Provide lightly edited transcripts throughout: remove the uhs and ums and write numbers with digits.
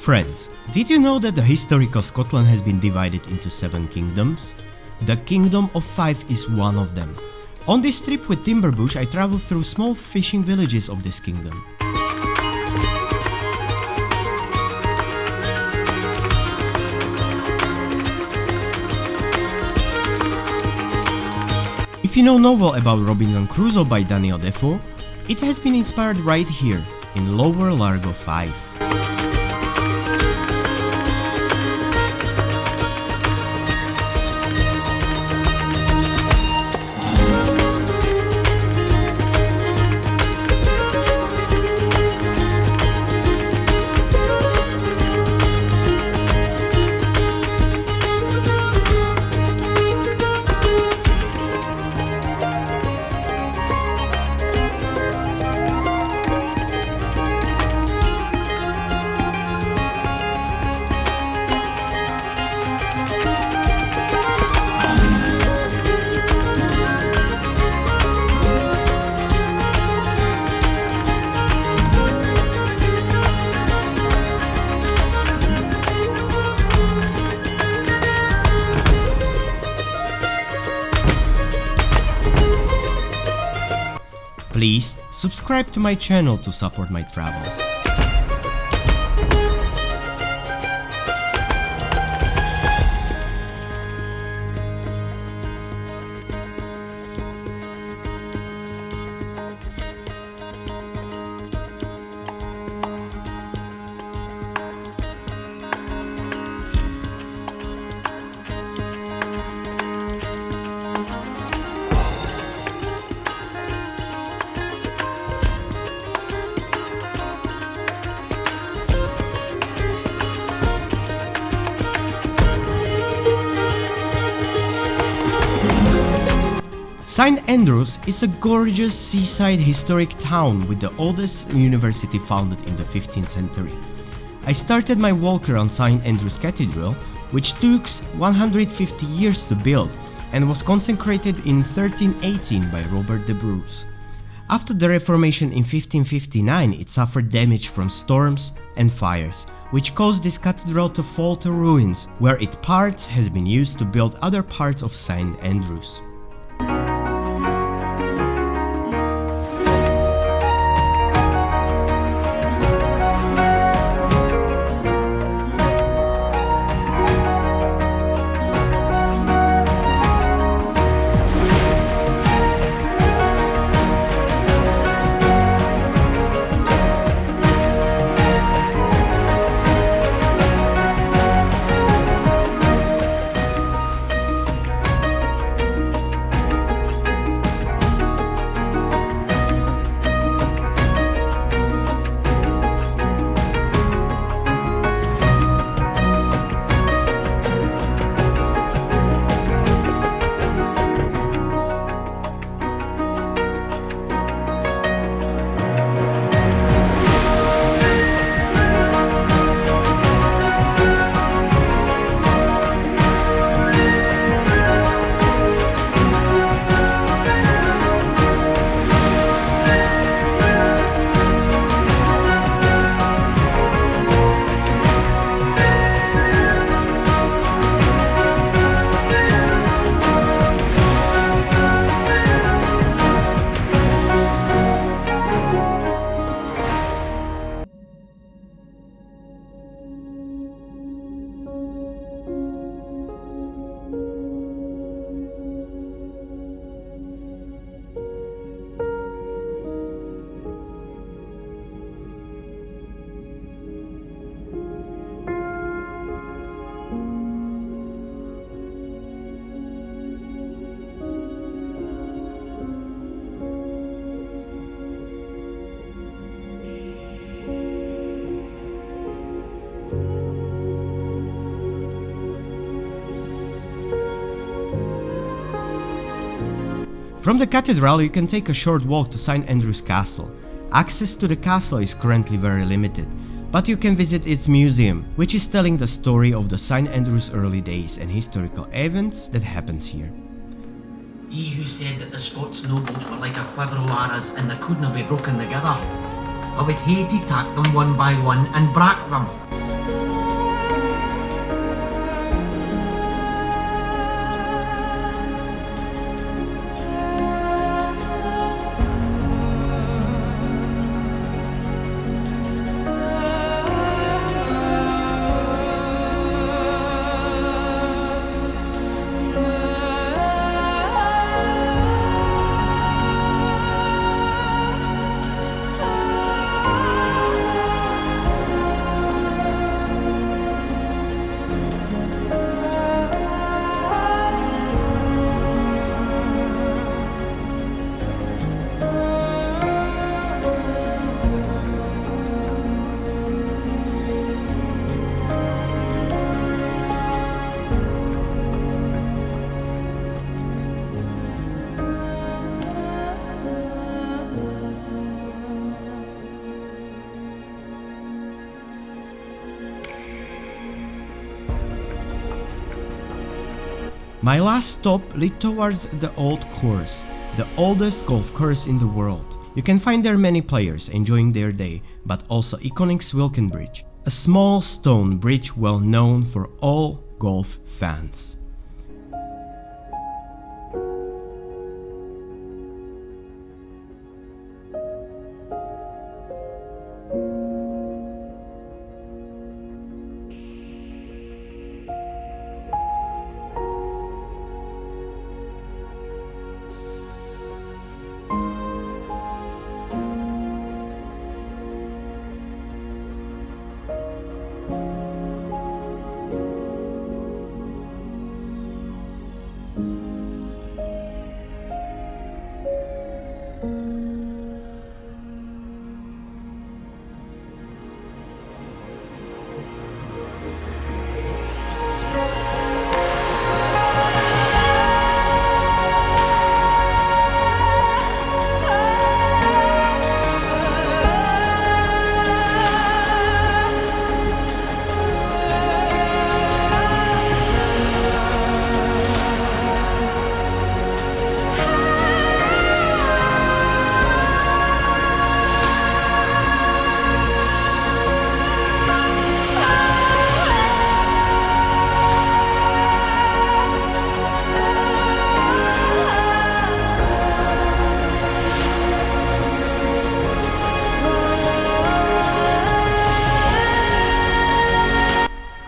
Friends, did you know that the historical Scotland has been divided into 7 kingdoms? The Kingdom of Fife is one of them. On this trip with TIMBERBUSH, I traveled through small fishing villages of this kingdom. If you know novel about Robinson Crusoe by Daniel Defoe, it has been inspired right here, in Lover Largo Fife. Please subscribe to my channel to support my travels. St Andrews is a gorgeous seaside historic town with the oldest university founded in the 15th century. I started my walk around St Andrews Cathedral, which took 150 years to build and was consecrated in 1318 by Robert the Bruce. After the Reformation in 1559, it suffered damage from storms and fires, which caused this cathedral to fall to ruins, where its parts has been used to build other parts of St Andrews. From the cathedral you can take a short walk to St Andrews Castle. Access to the castle is currently very limited, but you can visit its museum, which is telling the story of the St Andrews early days and historical events that happens here. He who said that the Scots nobles were like a quiver of arrows and they couldn't be broken together. I would hae to tak them one by one and brak them. My last stop led towards the Old Course, the oldest golf course in the world. You can find there many players enjoying their day, but also iconic Swilken Bridge, a small stone bridge well known for all golf fans.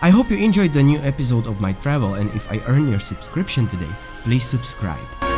I hope you enjoyed the new episode of my travel, and if I earn your subscription today, please subscribe.